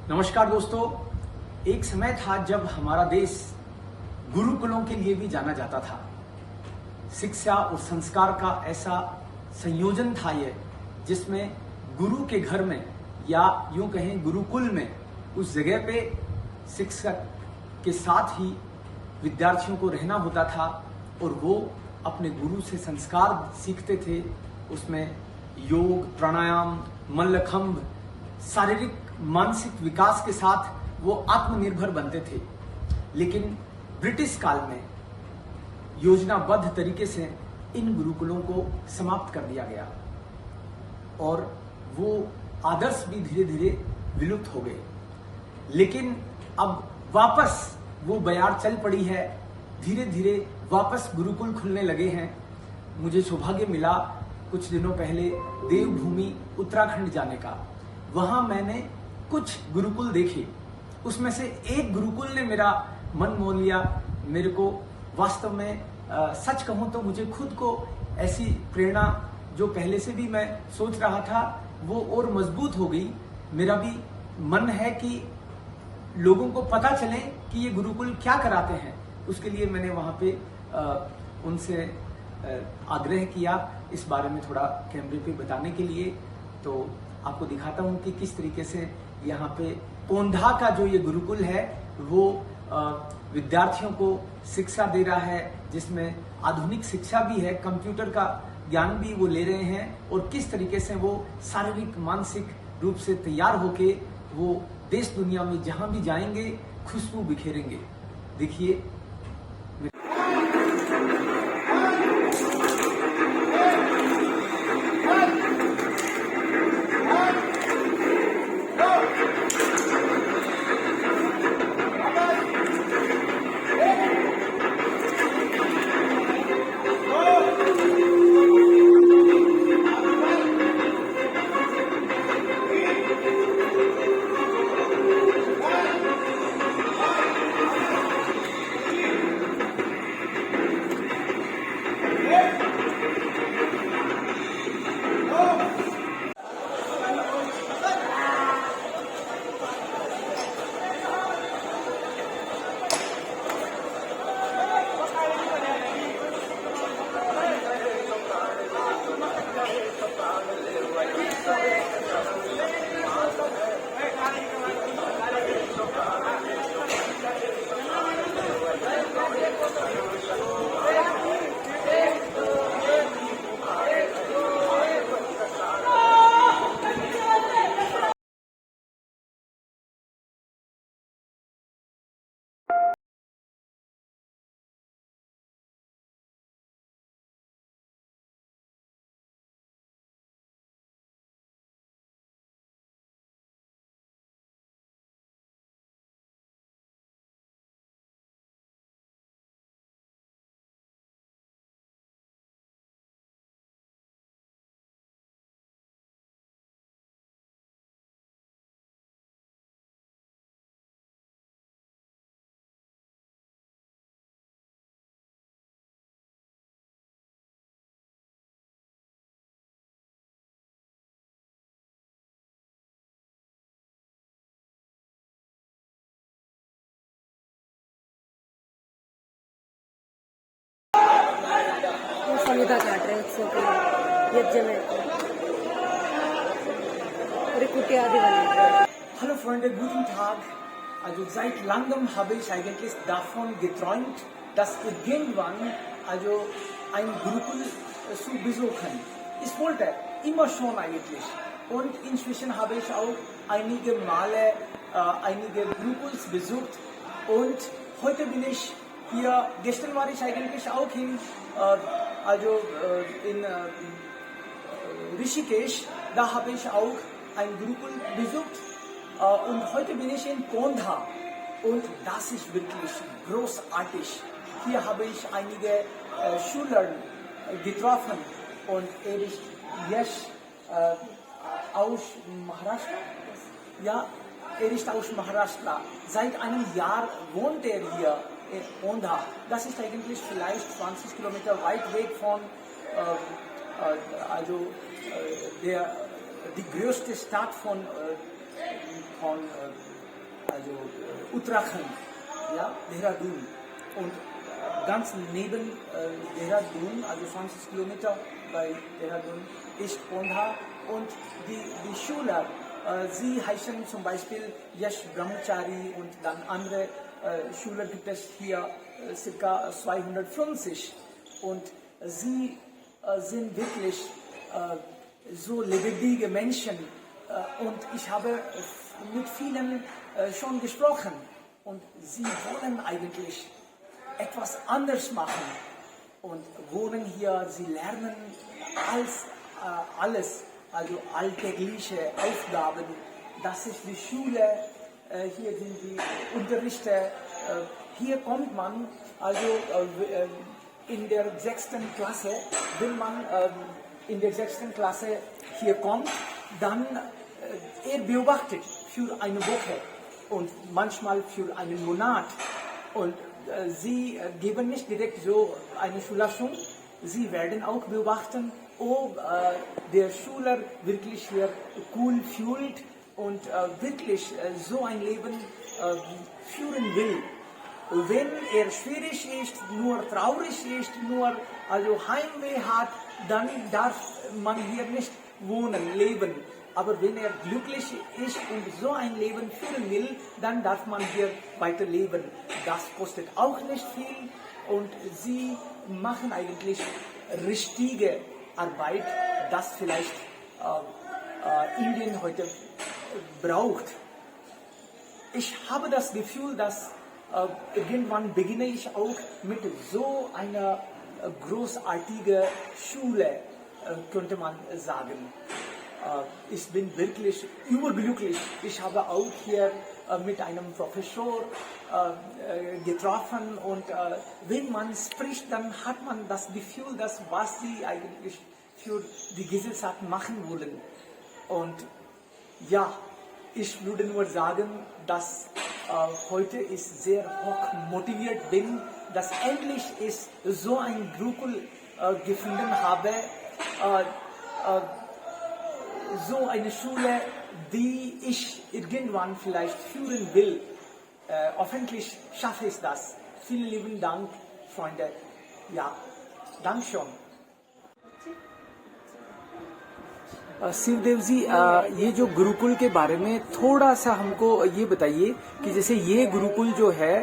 नमस्कार दोस्तों। एक समय था जब हमारा देश गुरुकुलों के लिए भी जाना जाता था। शिक्षा और संस्कार का ऐसा संयोजन था ये, जिसमें गुरु के घर में या यूं कहें गुरुकुल में उस जगह पे शिक्षक के साथ ही विद्यार्थियों को रहना होता था और वो अपने गुरु से संस्कार सीखते थे। उसमें योग, प्राणायाम, मल्लखंभ, शारीरिक मानसिक विकास के साथ वो आत्मनिर्भर बनते थे। लेकिन ब्रिटिश काल में योजनाबद्ध तरीके से इन गुरुकुलों को समाप्त कर दिया गया और वो आदर्श भी धीरे धीरे विलुप्त हो गए। लेकिन अब वापस वो बयार चल पड़ी है। धीरे धीरे वापस गुरुकुल खुलने लगे हैं। मुझे सौभाग्य मिला कुछ दिनों पहले देवभूमि उत्तराखंड जाने का। वहां मैंने कुछ गुरुकुल देखे। उसमें से एक गुरुकुल ने मेरा मन मोह लिया। मेरे को वास्तव में सच कहूं तो मुझे खुद को ऐसी प्रेरणा जो पहले से भी मैं सोच रहा था वो और मजबूत हो गई। मेरा भी मन है कि लोगों को पता चले कि ये गुरुकुल क्या कराते हैं। उसके लिए मैंने वहां पे उनसे आग्रह किया इस बारे में थोड़ा कैमरे पे बताने के लिए। तो आपको दिखाता हूं कि किस तरीके से यहाँ पे पोंधा का जो ये गुरुकुल है वो विद्यार्थियों को शिक्षा दे रहा है, जिसमें आधुनिक शिक्षा भी है, कंप्यूटर का ज्ञान भी वो ले रहे हैं और किस तरीके से वो शारीरिक मानसिक रूप से तैयार होके वो देश दुनिया में जहां भी जाएंगे खुशबू बिखेरेंगे। देखिए। संविधा काट रहे यज्ञ में Hallo Freunde, guten Tag. Also seit langem habe ich eigentlich davon geträumt, dass irgendwann ein Gurukul zu besuchen. Ich wollte immer schon eigentlich. Und inzwischen habe ich auch einige Male einige Gurukuls besucht. Und heute bin ich hier. Gestern war ich eigentlich auch in Rishikesh. Da habe ich auch ein Gurukul besucht. Und heute bin ich in Pontha und das ist wirklich großartig. Hier habe ich einige Schüler getroffen und er ist jetzt aus Maharashtra. Ja, er ist aus Maharashtra. Seit einem Jahr wohnt er hier in Pontha. Das ist eigentlich vielleicht 20 Kilometer weit weg von die größte Stadt von also Uttarakhand, ja, Dehradun. Und ganz neben Dehradun, also 20 Kilometer bei Dehradun, ist Pondha. Und die Schüler, sie heißen zum Beispiel Yash Brahmachari und dann andere Schüler gibt es hier ca. 250. Und sie sind wirklich so lebendige Menschen. Und ich habe mit vielen schon gesprochen. Und sie wollen eigentlich etwas anders machen. Und wohnen hier, sie lernen alles, also alltägliche Aufgaben. Das ist die Schule, hier sind die Unterrichte. Hier kommt man, also in der 6. Klasse, wenn man in der 6. Klasse hier kommt, dann er beobachtet für eine Woche und manchmal für einen Monat. Und sie geben nicht direkt so eine Schulassung, sie werden auch beobachten, ob der Schüler wirklich hier cool fühlt und wirklich so ein Leben führen will. Wenn er schwierig ist, nur traurig ist, nur also Heimweh hat, dann darf man hier nicht wohnen, leben. Aber wenn er glücklich ist und so ein Leben führen will, dann darf man hier weiter leben. Das kostet auch nicht viel und sie machen eigentlich richtige Arbeit, das vielleicht Indien heute braucht. Ich habe das Gefühl, dass irgendwann beginne ich auch mit so einer großartigen Schule, könnte man sagen. Ich bin wirklich überglücklich. Ich habe auch hier mit einem Professor getroffen und wenn man spricht, dann hat man das Gefühl, dass was sie eigentlich für die Gesellschaft machen wollen. Und ja, ich würde nur sagen, dass heute ich sehr hoch motiviert bin, dass endlich ich so ein Gurukul gefunden habe, so eine Schule, die ich irgendwann vielleicht führen will. Hoffentlich schaffe ich das. Vielen lieben Dank, Freunde. Ja, Dankeschön. Shivdev जी, ये जो गुरुकुल के बारे में थोड़ा सा हमको ये बताइए कि जैसे ये गुरुकुल जो है,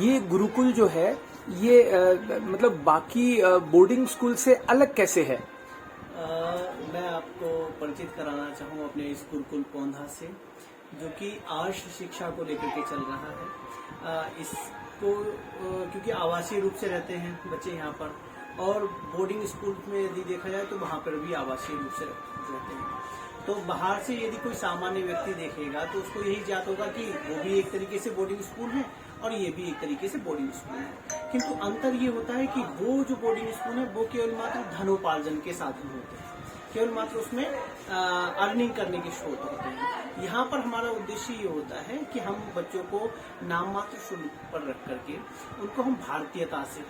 ये गुरुकुल जो है ये मतलब बाकी बोर्डिंग स्कूल से अलग कैसे है? मैं आपको परिचित कराना चाहूँ अपने इस गुरुकुल पोंधा से, जो कि आर्ष शिक्षा को लेकर के चल रहा है। इसको क्योंकि आवासीय रूप से रहते हैं बच्चे यहाँ पर, और बोर्डिंग स्कूल में यदि देखा जाए तो वहाँ पर भी आवासीय रूप से रहते हैं। तो बाहर से यदि कोई सामान्य व्यक्ति देखेगा तो उसको यही ज्ञात होगा कि वो भी एक तरीके से बोर्डिंग स्कूल है और ये भी एक तरीके से बोर्डिंग स्कूल है। किंतु अंतर ये होता है कि वो जो बोर्डिंग स्कूल है वो केवल मात्र धनोपार्जन के साधन होते हैं, केवल मात्र उसमें अर्निंग करने के स्रोत होते हैं। यहाँ पर हमारा उद्देश्य ये होता है कि हम बच्चों को नाम मात्र शुल्क पर रख करके उनको हम भारतीयता से,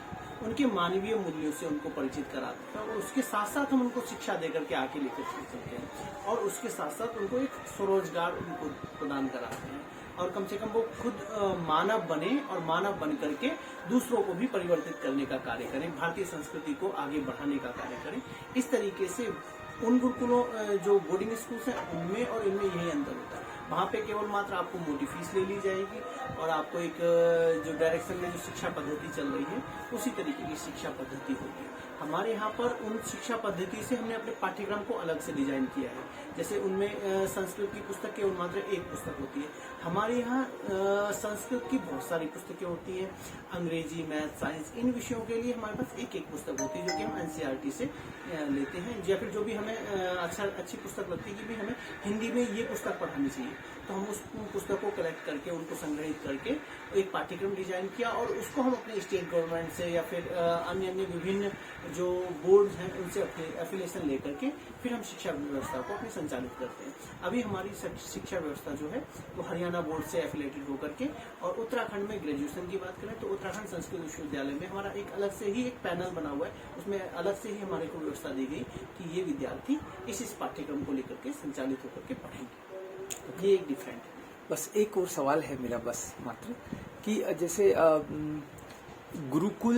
उनके मानवीय मूल्यों से उनको परिचित कराते हैं और उसके साथ साथ हम उनको शिक्षा देकर के आगे लेकर चलते हैं और उसके साथ साथ उनको एक स्वरोजगार उनको प्रदान कराते हैं और कम से कम वो खुद मानव बने और मानव बन करके दूसरों को भी परिवर्तित करने का कार्य करें, भारतीय संस्कृति को आगे बढ़ाने का कार्य करें। इस तरीके से उन गुरुकुलों जो बोर्डिंग स्कूल हैं उनमें और इनमें यही अंतर होता है। वहाँ पे केवल मात्र आपको मोटी फीस ले ली जाएगी और आपको एक जो डायरेक्शन में जो शिक्षा पद्धति चल रही है उसी तरीके की शिक्षा पद्धति होगी। हमारे यहाँ पर उन शिक्षा पद्धति से हमने अपने पाठ्यक्रम को अलग से डिजाइन किया है। जैसे उनमें संस्कृत की पुस्तक केवल मात्र एक पुस्तक होती है, हमारे यहाँ संस्कृत की बहुत सारी पुस्तकें होती हैं, अंग्रेजी, मैथ, साइंस, इन विषयों के लिए हमारे पास एक एक पुस्तक होती है जो कि हम एनसीईआरटी से लेते हैं। या फिर जो भी हमें अच्छी पुस्तक लगती है कि भी हमें हिंदी में ये पुस्तक पढ़ानी चाहिए तो हम उस पुस्तक को कलेक्ट करके उनको संग्रहित करके एक पाठ्यक्रम डिजाइन किया और उसको हम अपने स्टेट गवर्नमेंट से या फिर अन्य विभिन्न जो बोर्ड हैं उनसे एफिलिएशन लेकर के फिर हम शिक्षा व्यवस्था को अपनी संचालित करते हैं। अभी हमारी शिक्षा व्यवस्था जो है वो हरियाणा बोर्ड से एफिलेटेड होकर के, और उत्तराखंड में ग्रेजुएशन की बात करें तो उत्तराखंड संस्कृत विश्वविद्यालय में हमारा एक अलग से ही एक पैनल बना हुआ है, उसमें अलग से ही हमारे को व्यवस्था दी गई कि ये विद्यार्थी इस पाठ्यक्रम को लेकर के संचालित होकर के पढ़ेंगे। ये एक डिफरेंट है। बस एक और सवाल है मेरा बस मात्र कि जैसे गुरुकुल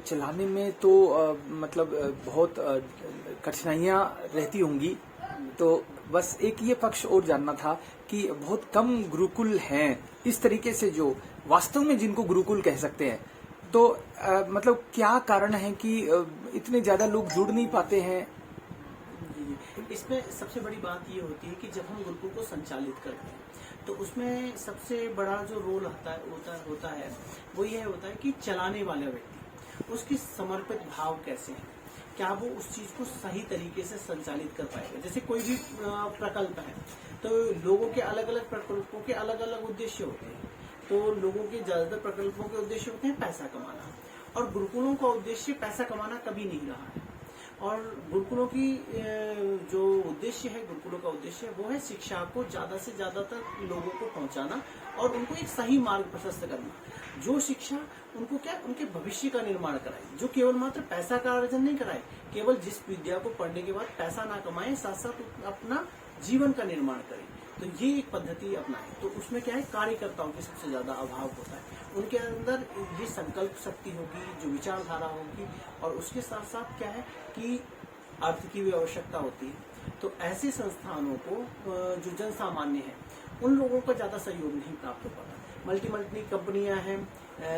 चलाने में तो मतलब बहुत कठिनाइयाँ रहती होंगी, तो बस एक ये पक्ष और जानना था कि बहुत कम गुरुकुल हैं इस तरीके से जो वास्तव में जिनको गुरुकुल कह सकते हैं, तो मतलब क्या कारण है कि इतने ज्यादा लोग जुड़ नहीं पाते हैं? इसमें सबसे बड़ी बात ये होती है कि जब हम गुरुकुल को संचालित करते हैं तो उसमें सबसे बड़ा जो रोल होता है वो ये होता है कि चलाने वाला व्यक्ति उसकी समर्पित भाव कैसे है, क्या वो उस चीज को सही तरीके से संचालित कर पाएगा। जैसे कोई भी प्रकल्प है तो लोगों के अलग अलग प्रकल्पों के अलग अलग उद्देश्य होते हैं। तो लोगों के ज्यादातर प्रकल्पों के उद्देश्य होते हैं पैसा कमाना, और गुरुकुलों का उद्देश्य पैसा कमाना कभी नहीं रहा है। और गुरुकुलों की जो उद्देश्य है, गुरुकुलों का उद्देश्य है वो है शिक्षा को ज्यादा से ज्यादा तक लोगों को पहुंचाना और उनको एक सही मार्ग प्रशस्त करना। जो शिक्षा उनको क्या उनके भविष्य का निर्माण कराए, जो केवल मात्र पैसा का अर्जन नहीं कराए, केवल जिस विद्या को पढ़ने के बाद पैसा ना कमाए, साथ साथ अपना जीवन का निर्माण करें। तो ये एक पद्धति अपनाएं। तो उसमें क्या है, कार्यकर्ताओं की सबसे ज्यादा अभाव होता है। उनके अंदर ये संकल्प शक्ति होगी, जो विचारधारा होगी, और उसके साथ साथ क्या है कि अर्थ की भी आवश्यकता होती है। तो ऐसे संस्थानों को जो जन सामान्य है उन लोगों का ज्यादा सहयोग नहीं प्राप्त हो पाता। मल्टी कंपनियां हैं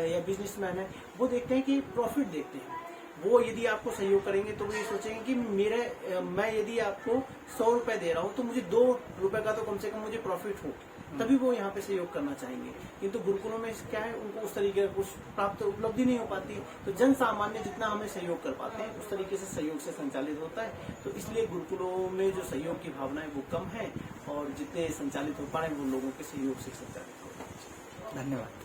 या बिजनेसमैन है, वो देखते हैं कि प्रॉफिट देखते हैं। वो यदि आपको सहयोग करेंगे तो वो ये सोचेंगे कि मैं यदि आपको 100 रुपए दे रहा हूँ तो मुझे 2 रुपए का तो कम से कम मुझे प्रॉफिट हो, तभी वो यहाँ पे सहयोग करना चाहेंगे। किंतु गुरुकुलों में क्या है, उनको उस तरीके का कुछ प्राप्त उपलब्धि नहीं हो पाती। तो जन सामान्य जितना हमें सहयोग कर पाते हैं उस तरीके से सहयोग से संचालित होता है। तो इसलिए गुरुकुलों में जो सहयोग की भावना है वो कम है, और जितने संचालित हो पा रहे हैं वो लोगों के सहयोग से संचालित हो रहे हैं। धन्यवाद।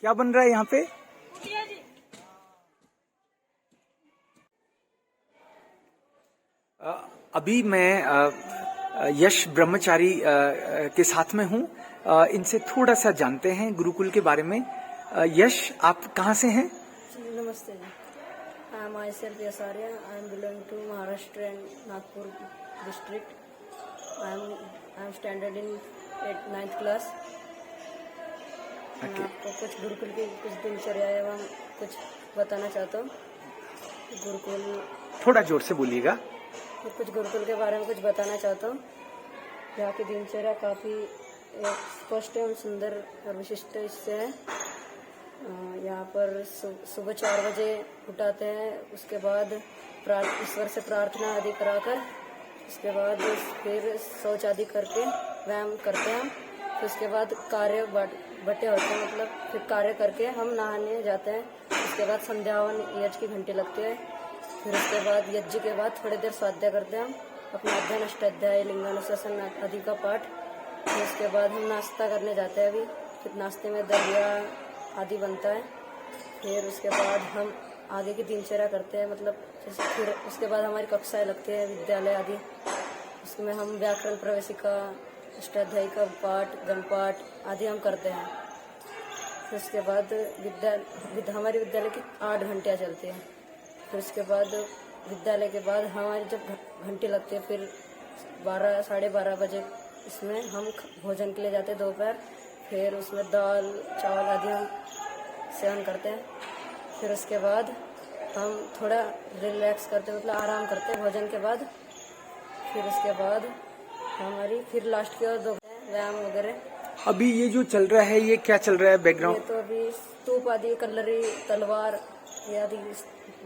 क्या बन रहा है यहाँ पे? अभी मैं यश ब्रह्मचारी के साथ में हूँ। इनसे थोड़ा सा जानते हैं गुरुकुल के बारे में। यश, आप कहाँ से हैं? नमस्ते जी, I am myself Yash Arya. I am belong to Maharashtra and Nagpur district. I am standard in 9th class. मैं आपको कुछ गुरुकुल की कुछ दिनचर्या एवं कुछ बताना चाहता हूँ। गुरुकुल, थोड़ा जोर से बोलिएगा। कुछ गुरुकुल के बारे में कुछ बताना चाहता हूँ। यहाँ की दिनचर्या काफ़ी स्पष्ट एवं सुंदर और विशिष्ट इससे है। यहाँ पर सुबह 4 बजे उठाते हैं, उसके बाद ईश्वर से प्रार्थना आदि कराकर, उसके बाद फिर शौच आदि करके व्यायाम करते हैं। फिर उसके बाद कार्य बटे होते हैं, मतलब फिर कार्य करके हम नहाने जाते हैं। उसके बाद संध्यावन यज्ञ की घंटी लगती है। फिर उसके बाद यज्ञ के बाद थोड़ी देर स्वाध्याय करते हैं हम, अपना अध्ययन, अष्टाध्याय, लिंगानुशासन आदि का पाठ। फिर उसके बाद हम नाश्ता करने जाते हैं। अभी फिर नाश्ते में दलिया आदि बनता है। फिर उसके बाद हम आगे की दिनचर्या करते हैं, मतलब जैसे फिर उसके बाद हमारी कक्षाएं लगती है, विद्यालय आदि। उसमें हम व्याकरण प्रवेशिका, अष्टाध्यायी का पाठ, गणपाठ आदि हम करते हैं। फिर उसके बाद हमारे विद्यालय की 8 घंटियाँ चलती हैं। फिर उसके बाद विद्यालय के बाद हमारी जब घंटी लगती है, फिर 12 साढ़े 12 बजे इसमें हम भोजन के लिए जाते हैं दोपहर। फिर उसमें दाल चावल आदि हम सेवन करते हैं। फिर उसके बाद हम थोड़ा रिलैक्स करते हैं, मतलब आराम करते हैं भोजन के बाद। फिर उसके बाद हमारी फिर लास्ट की ओर व्यायाम वगैरह। अभी ये जो चल रहा है, ये क्या चल रहा है बैकग्राउंड? ये तो अभी स्तूप आदि, कलरी, तलवार आदि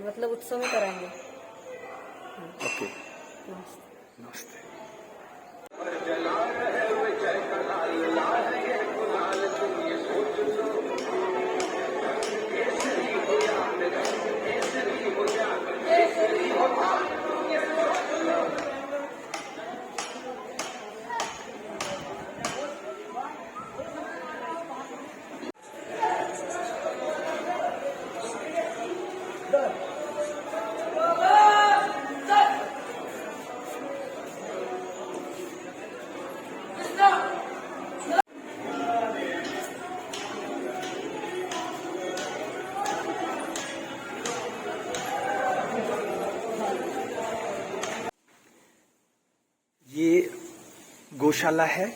मतलब उत्सव में कराएंगे। ओके, नमस्ते। नमस्ते। गौशाला है,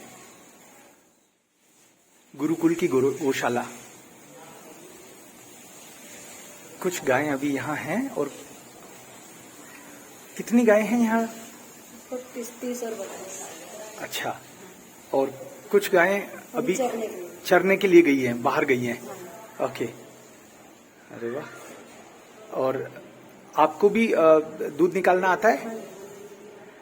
गुरुकुल की गौशाला। कुछ गायें अभी यहाँ हैं। और कितनी गायें हैं यहाँ? 30 और 32। अच्छा। और कुछ गायें अभी चरने के लिए गई हैं, बाहर गई हैं। ओके, अरे वाह। और आपको भी दूध निकालना आता है?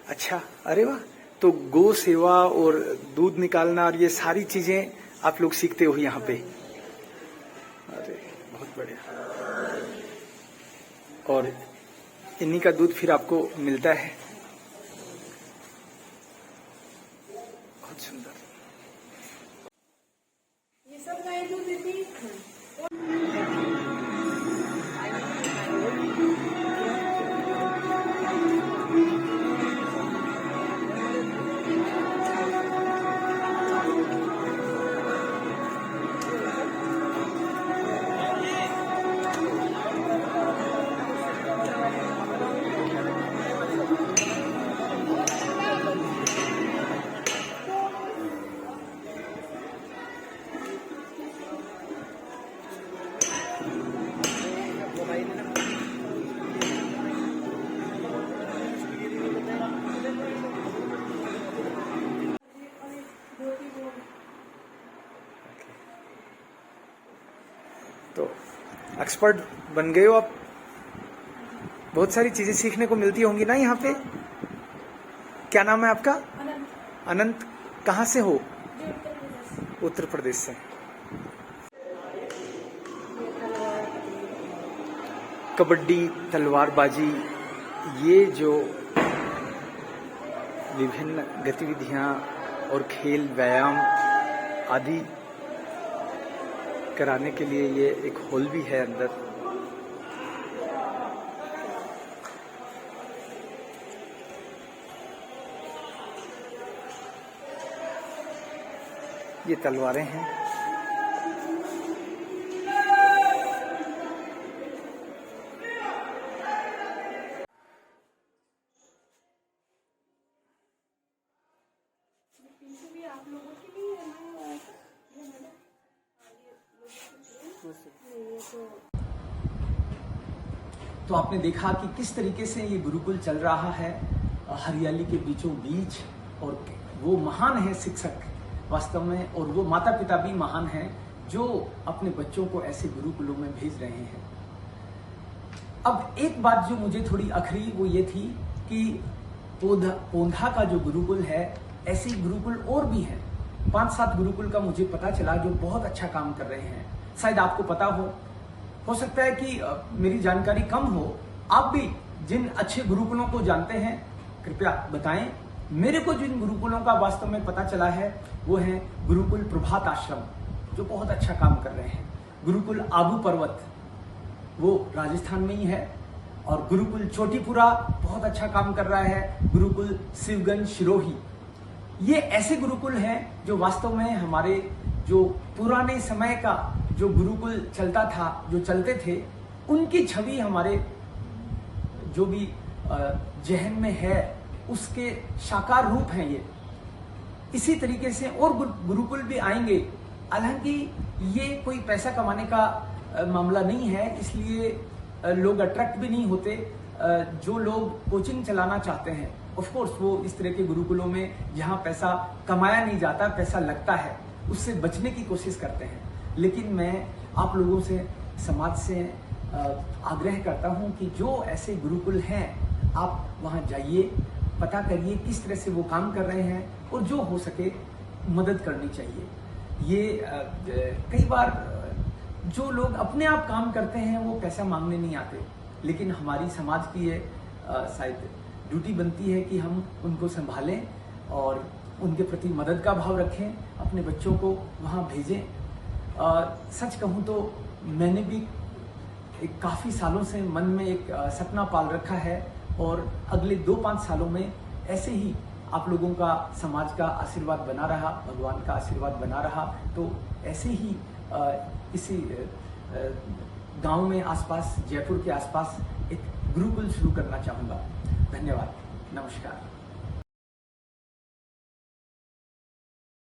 अच्छा, अरे वाह। तो गौ सेवा और दूध निकालना और ये सारी चीजें आप लोग सीखते हो यहाँ पे? अरे बहुत बढ़िया। और इन्हीं का दूध फिर आपको मिलता है। बहुत सुंदर। ये सब गाय दूध देती है। तो एक्सपर्ट बन गए हो आप। बहुत सारी चीजें सीखने को मिलती होंगी ना यहाँ पे। क्या नाम है आपका? अनंत। कहाँ से हो? उत्तर प्रदेश से। कबड्डी, तलवारबाजी, ये जो विभिन्न गतिविधियां और खेल, व्यायाम आदि कराने के लिए ये एक हॉल भी है अंदर। ये तलवारें हैं। तो आपने देखा कि किस तरीके से ये गुरुकुल चल रहा है, हरियाली के बीचों बीच। और वो महान है शिक्षक वास्तव में, और वो माता पिता भी महान हैं जो अपने बच्चों को ऐसे गुरुकुलों में भेज रहे हैं। अब एक बात जो मुझे थोड़ी अखरी वो ये थी कि पोंधा का जो गुरुकुल है, ऐसे ही गुरुकुल और भी हैं। 5-7 गुरुकुल का मुझे पता चला जो बहुत अच्छा काम कर रहे हैं। शायद आपको पता हो सकता है कि मेरी जानकारी कम हो। आप भी जिन अच्छे गुरुकुलों को जानते हैं कृपया बताएं। मेरे को जिन गुरुकुलों का वास्तव में पता चला है वो है गुरुकुल प्रभात आश्रम, जो बहुत अच्छा काम कर रहे हैं। गुरुकुल आबू पर्वत, वो राजस्थान में ही है। और गुरुकुल चोटीपुरा बहुत अच्छा काम कर रहा है। गुरुकुल शिवगंज सिरोही, ये ऐसे गुरुकुल हैं जो वास्तव में हमारे जो पुराने समय का जो गुरुकुल चलता था, जो चलते थे, उनकी छवि हमारे जो भी जहन में है उसके साकार रूप हैं ये। इसी तरीके से और गुरुकुल भी आएंगे। हालांकि ये कोई पैसा कमाने का मामला नहीं है, इसलिए लोग अट्रैक्ट भी नहीं होते। जो लोग कोचिंग चलाना चाहते हैं, ऑफ कोर्स वो इस तरह के गुरुकुलों में जहाँ पैसा कमाया नहीं जाता, पैसा लगता है, उससे बचने की कोशिश करते हैं। लेकिन मैं आप लोगों से, समाज से आग्रह करता हूं कि जो ऐसे गुरुकुल हैं आप वहां जाइए, पता करिए किस तरह से वो काम कर रहे हैं, और जो हो सके मदद करनी चाहिए। ये कई बार जो लोग अपने आप काम करते हैं वो पैसा मांगने नहीं आते, लेकिन हमारी समाज की ये शायद ड्यूटी बनती है कि हम उनको संभालें और उनके प्रति मदद का भाव रखें, अपने बच्चों को वहाँ भेजें। सच कहूँ तो मैंने भी काफ़ी सालों से मन में एक सपना पाल रखा है, और अगले 2-5 सालों में ऐसे ही आप लोगों का, समाज का आशीर्वाद बना रहा, भगवान का आशीर्वाद बना रहा, तो ऐसे ही किसी गांव में आसपास, जयपुर के आसपास एक गुरुकुल शुरू करना चाहूँगा। धन्यवाद, नमस्कार।